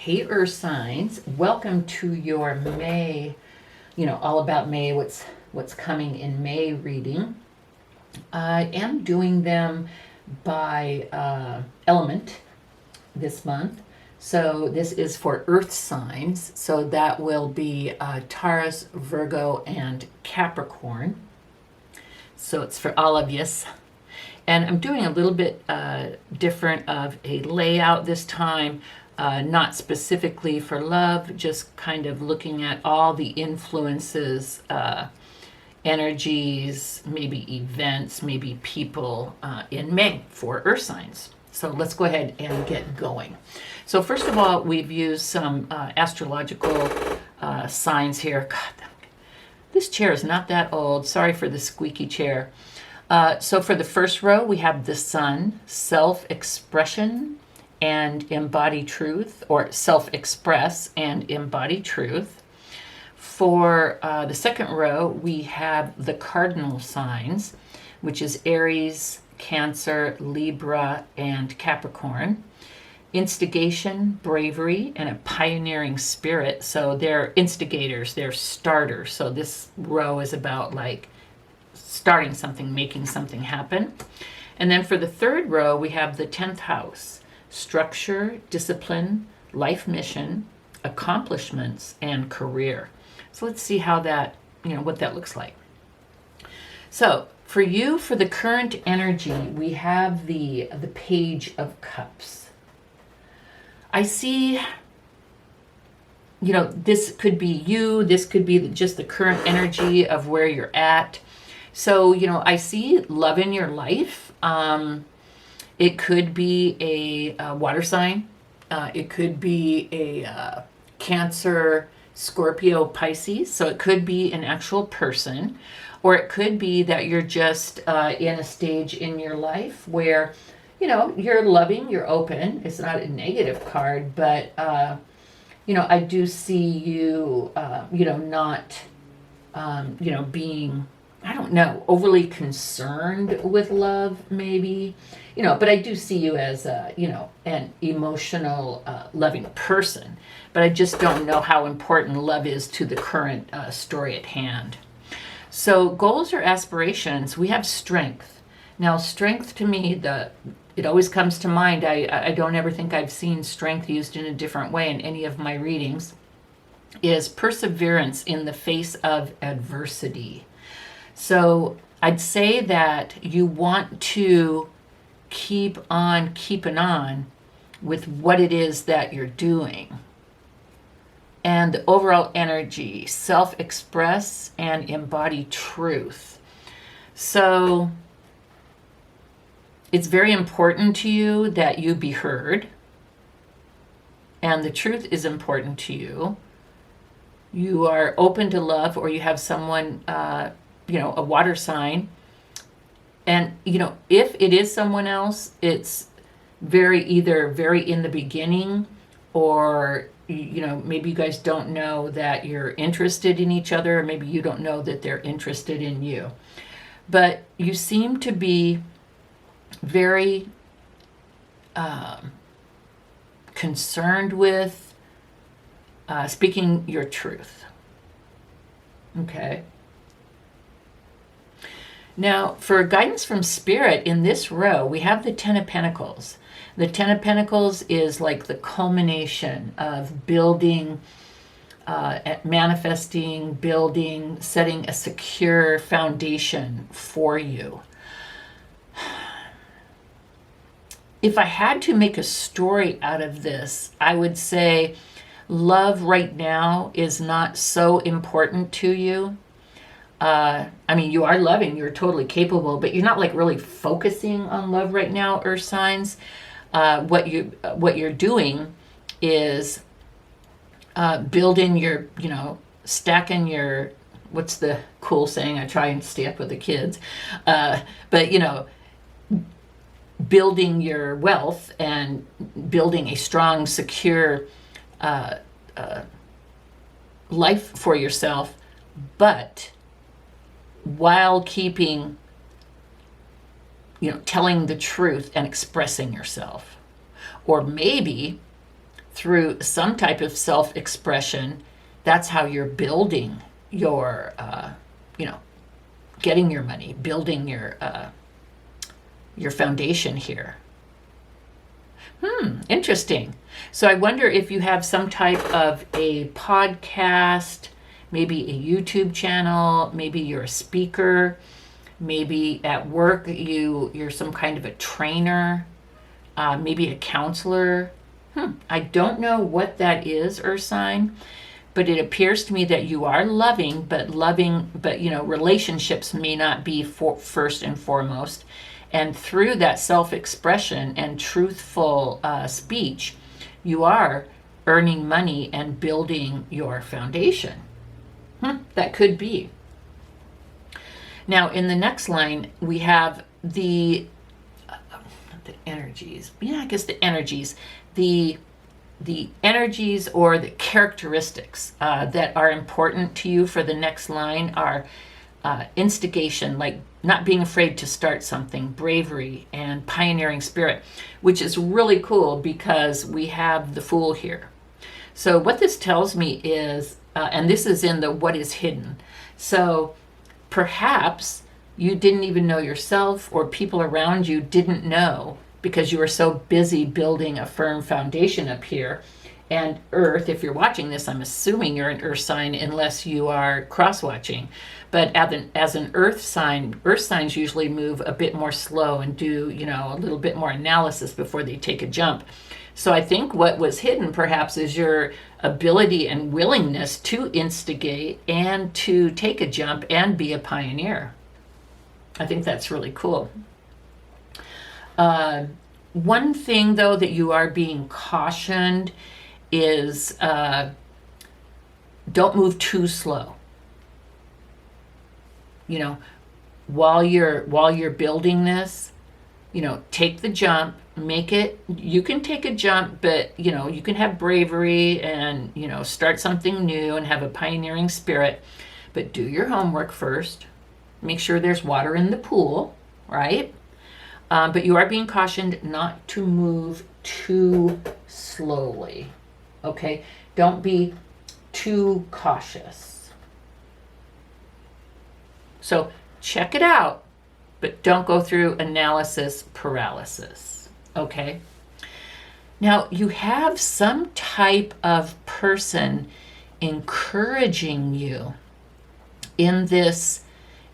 Hey Earth signs, welcome to your May, all about May, what's coming in May reading. I am doing them by element this month. So this is for Earth signs. So that will be Taurus, Virgo, and Capricorn. So it's for all of you. And I'm doing a little bit different of a layout this time. Not specifically for love, just kind of looking at all the influences, energies, maybe events, maybe people in May for Earth signs. So let's go ahead and get going. So first of all, we've used some astrological signs here. God, this chair is not that old. Sorry for the squeaky chair. So for the first row, we have the sun, self-expression, and embody truth, or self-express and embody truth. For the second row, we have the cardinal signs, which is Aries, Cancer, Libra, and Capricorn. Instigation, bravery, and a pioneering spirit. So they're instigators, they're starters. So this row is about like starting something, making something happen. And then for the third row, we have the 10th house. Structure, discipline, life mission, accomplishments, and career. So let's see how that, what that looks like. So for you, for the current energy, we have the Page of Cups. I see, this could be you, this could be just the current energy of where you're at. So, I see love in your life. It could be a water sign. It could be a Cancer, Scorpio, Pisces. So it could be an actual person. Or it could be that you're just in a stage in your life where, you're loving, you're open. It's not a negative card, but, I do see you, not, being, I don't know, overly concerned with love, maybe, but I do see you as an emotional, loving person, but I just don't know how important love is to the current story at hand. So goals or aspirations, we have strength. Now, strength to me, it always comes to mind. I don't ever think I've seen strength used in a different way in any of my readings, is perseverance in the face of adversity. So I'd say that you want to keep on keeping on with what it is that you're doing. And the overall energy, self-express and embody truth. So it's very important to you that you be heard. And the truth is important to you. You are open to love, or you have someone, a water sign. And, if it is someone else, it's either very in the beginning, or, maybe you guys don't know that you're interested in each other, or maybe you don't know that they're interested in you. But you seem to be very concerned with speaking your truth. Okay. Now, for guidance from Spirit in this row, we have the 10 of Pentacles. The 10 of Pentacles is like the culmination of building, manifesting, building, setting a secure foundation for you. If I had to make a story out of this, I would say love right now is not so important to you. You are loving, you're totally capable, but you're not like really focusing on love right now, Earth signs. What you're doing is building your, stacking your, what's the cool saying? I try and stay up with the kids. But building your wealth and building a strong, secure life for yourself, but while keeping, telling the truth and expressing yourself. Or maybe through some type of self-expression, that's how you're building your, getting your money, building your foundation here. Interesting. So I wonder if you have some type of a podcast, maybe a YouTube channel, maybe you're a speaker, maybe at work you're some kind of a trainer, maybe a counselor. I don't know what that is, Earth sign, but it appears to me that you are loving, but relationships may not be first and foremost. And through that self-expression and truthful speech, you are earning money and building your foundation. That could be. Now, in the next line, we have the energies. Yeah, I guess the energies. The energies or the characteristics that are important to you for the next line are instigation, like not being afraid to start something, bravery, and pioneering spirit, which is really cool because we have the Fool here. So what this tells me is, and this is in the what is hidden. So perhaps you didn't even know yourself, or people around you didn't know because you were so busy building a firm foundation up here. And Earth, if you're watching this, I'm assuming you're an Earth sign unless you are cross-watching. But as an Earth signs usually move a bit more slow and do, a little bit more analysis before they take a jump. So I think what was hidden perhaps is your ability and willingness to instigate and to take a jump and be a pioneer. I think that's really cool. One thing, though, that you are being cautioned is don't move too slow. While you're building this, take the jump, make it. You can take a jump, but you can have bravery and start something new and have a pioneering spirit, but do your homework first. Make sure there's water in the pool, right? But you are being cautioned not to move too slowly. Okay, don't be too cautious. So check it out, but don't go through analysis paralysis. Okay. Now you have some type of person encouraging you in this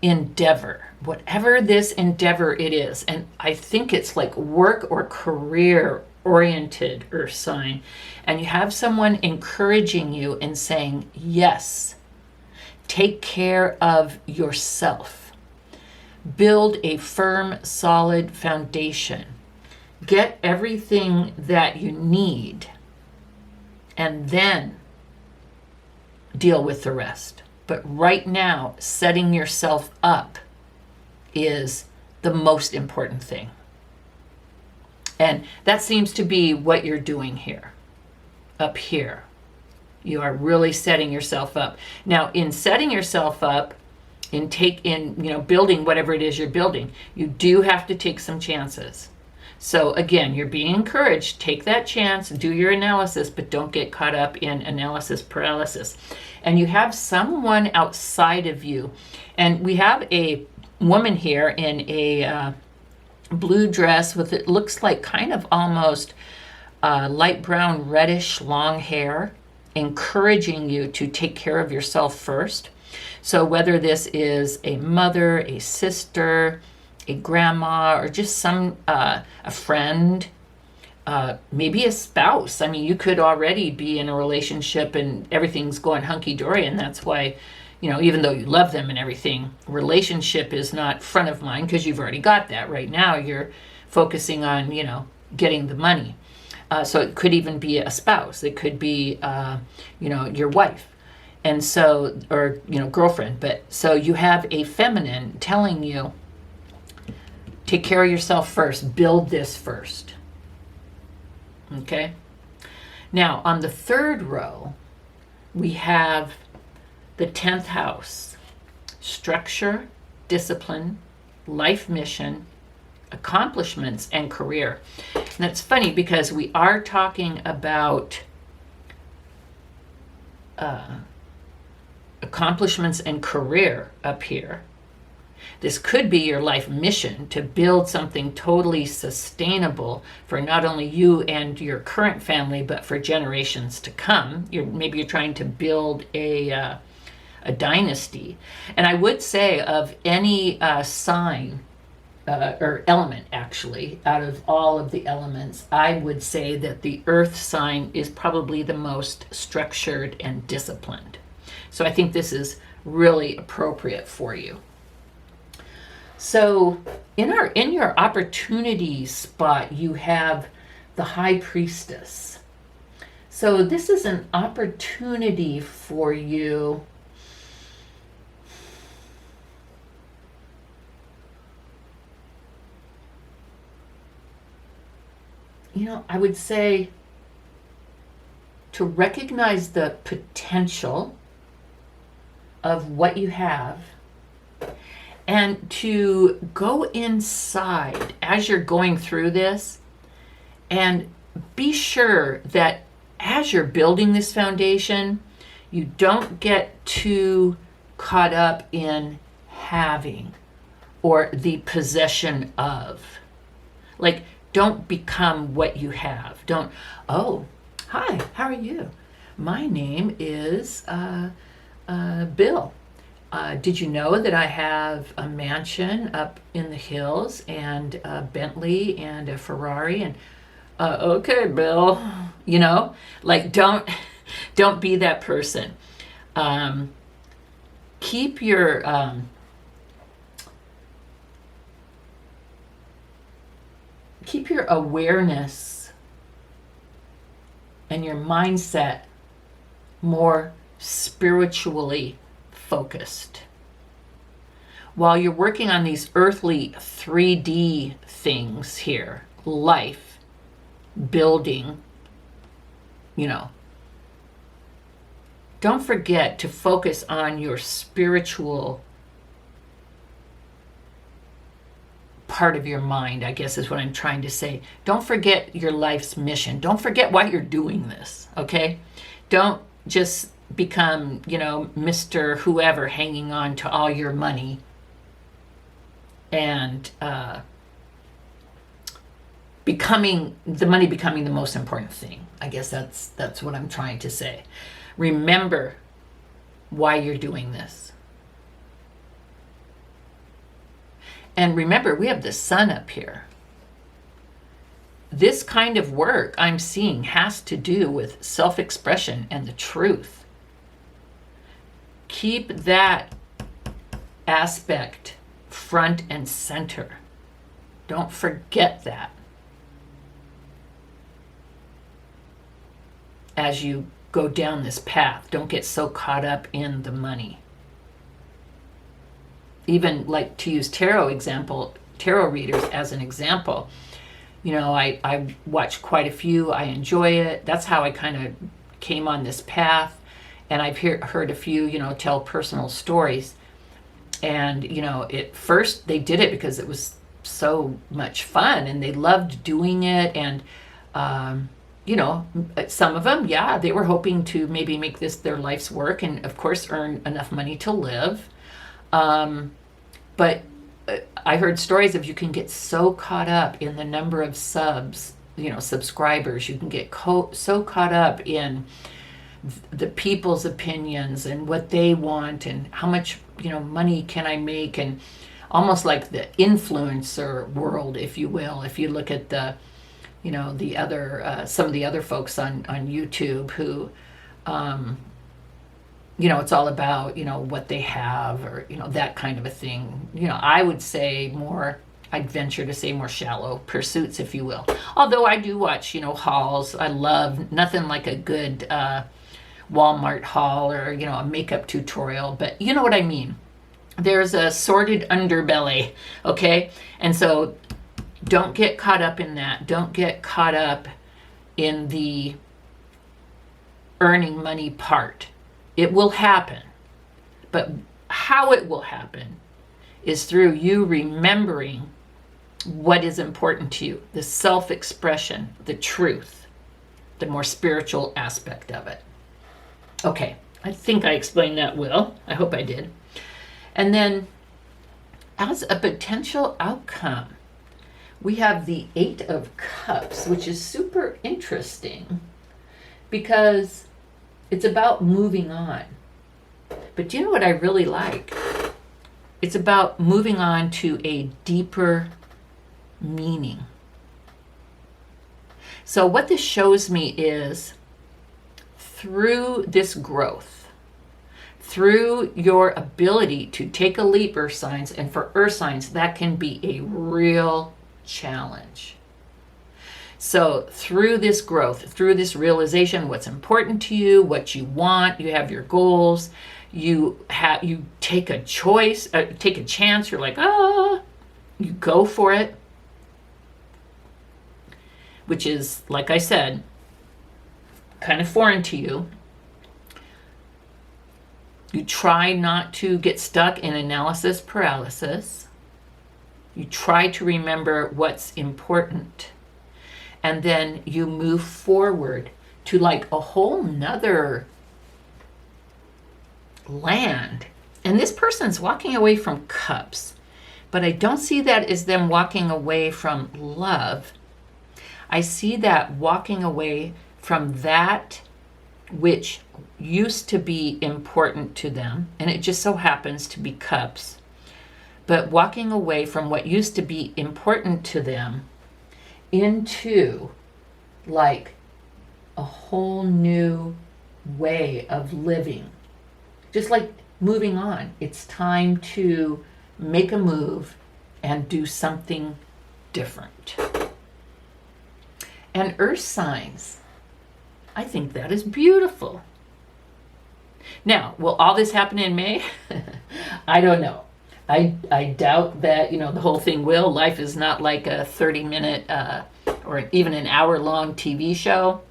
endeavor, whatever this endeavor it is. And I think it's like work or career oriented Earth sign. And you have someone encouraging you and saying, yes, take care of yourself. Build a firm, solid foundation. Get everything that you need and then deal with the rest. But right now, setting yourself up is the most important thing. And that seems to be what you're doing here, up here. You are really setting yourself up. Now, in setting yourself up, in building whatever it is you're building, you do have to take some chances. So again, you're being encouraged, take that chance, do your analysis, but don't get caught up in analysis paralysis. And you have someone outside of you. And we have a woman here in a blue dress with, it looks like kind of almost light brown, reddish, long hair, encouraging you to take care of yourself first. So whether this is a mother, a sister, a grandma, or just a friend, maybe a spouse. I mean, you could already be in a relationship and everything's going hunky-dory, and that's why, even though you love them and everything, relationship is not front of mind because you've already got that. Right now you're focusing on, getting the money. So it could even be a spouse. It could be, your wife. And so, or, girlfriend. But so you have a feminine telling you, take care of yourself first. Build this first. Okay? Now, on the third row, we have the 10th house. Structure, discipline, life mission, accomplishments, and career. And it's funny because we are talking about accomplishments and career up here. This could be your life mission to build something totally sustainable for not only you and your current family, but for generations to come. Maybe you're trying to build a dynasty. And I would say of any sign or element, actually, out of all of the elements, I would say that the earth sign is probably the most structured and disciplined. So I think this is really appropriate for you. So in your opportunity spot, you have the High Priestess. So this is an opportunity for you I would say to recognize the potential of what you have and to go inside as you're going through this and be sure that as you're building this foundation, you don't get too caught up in having or the possession of. Like, don't become what you have. Don't, oh, hi, how are you? My name is Bill. Did you know that I have a mansion up in the hills and a Bentley and a Ferrari? And okay, Bill, like don't be that person. Keep your awareness and your mindset more spiritually focused. While you're working on these earthly 3D things here, life, building, don't forget to focus on your spiritual part of your mind, I guess is what I'm trying to say. Don't forget your life's mission. Don't forget why you're doing this, okay? Don't just become, Mr. Whoever hanging on to all your money and becoming the most important thing. I guess that's what I'm trying to say. Remember why you're doing this. And remember, we have the sun up here. This kind of work I'm seeing has to do with self-expression and the truth. Keep that aspect front and center. Don't forget that as you go down this path. Don't get so caught up in the money. Even like to use tarot readers as an example, I watch quite a few. I enjoy it. That's how I kind of came on this path. And I've heard a few, tell personal stories. And, at first they did it because it was so much fun and they loved doing it. And, some of them, they were hoping to maybe make this their life's work and, of course, earn enough money to live. But I heard stories of you can get so caught up in the number of subscribers. You can get so caught up in the people's opinions and what they want and how much, money can I make, and almost like the influencer world, if you will. If you look at the, the other, some of the other folks on YouTube who, it's all about, what they have or, that kind of a thing. I would say I'd venture to say more shallow pursuits, if you will. Although I do watch, hauls. I love nothing like a good Walmart haul or, a makeup tutorial. But you know what I mean. There's a sordid underbelly, okay? And so don't get caught up in that. Don't get caught up in the earning money part. It will happen, but how it will happen is through you remembering what is important to you, the self-expression, the truth, the more spiritual aspect of it. Okay, I think I explained that well. I hope I did. And then as a potential outcome, we have the Eight of Cups, which is super interesting because it's about moving on. But do you know what I really like? It's about moving on to a deeper meaning. So what this shows me is through this growth, through your ability to take a leap, earth signs, and for earth signs, that can be a real challenge. So through this growth, through this realization, what's important to you, what you want, you have your goals, you take a choice, take a chance, you're like, you go for it, which is, like I said, kind of foreign to you. You try not to get stuck in analysis paralysis. You try to remember what's important. And then you move forward to like a whole nother land. And this person's walking away from cups. But I don't see that as them walking away from love. I see that walking away from that which used to be important to them, and it just so happens to be cups, but walking away from what used to be important to them into like a whole new way of living. Just like moving on. It's time to make a move and do something different. And earth signs, I think that is beautiful. Now, will all this happen in May? I don't know. I doubt that, the whole thing will. Life is not like a 30-minute or even an hour-long TV show.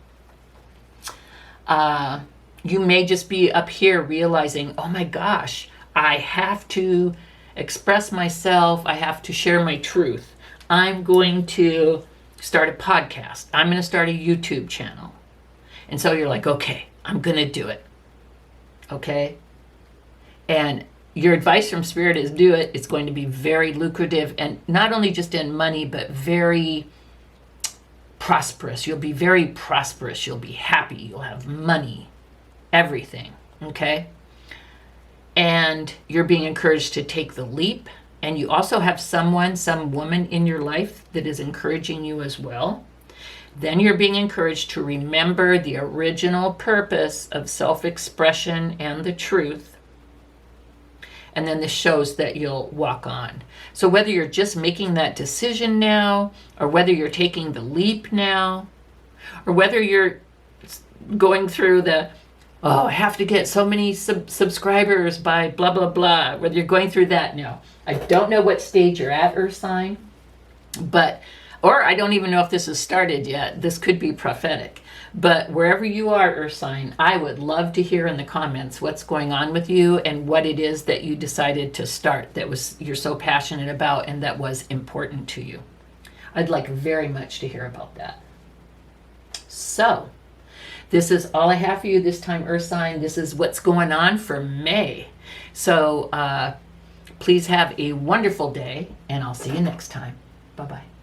You may just be up here realizing, oh my gosh, I have to express myself. I have to share my truth. I'm going to start a podcast. I'm going to start a YouTube channel. And so you're like, okay, I'm going to do it. Okay? And your advice from Spirit is do it. It's going to be very lucrative, and not only just in money, but very prosperous. You'll be very prosperous. You'll be happy. You'll have money, everything. Okay? And you're being encouraged to take the leap. And you also have some woman in your life that is encouraging you as well. Then you're being encouraged to remember the original purpose of self-expression and the truth. And then this shows that you'll walk on. So whether you're just making that decision now, or whether you're taking the leap now, or whether you're going through I have to get so many subscribers by blah, blah, blah, whether you're going through that now. I don't know what stage you're at, Earth sign, or I don't even know if this has started yet. This could be prophetic. But wherever you are, Earth sign, I would love to hear in the comments what's going on with you and what it is that you decided to start you're so passionate about and that was important to you. I'd like very much to hear about that. So, this is all I have for you this time, Earth sign. This is what's going on for May. So, please have a wonderful day, and I'll see you next time. Bye-bye.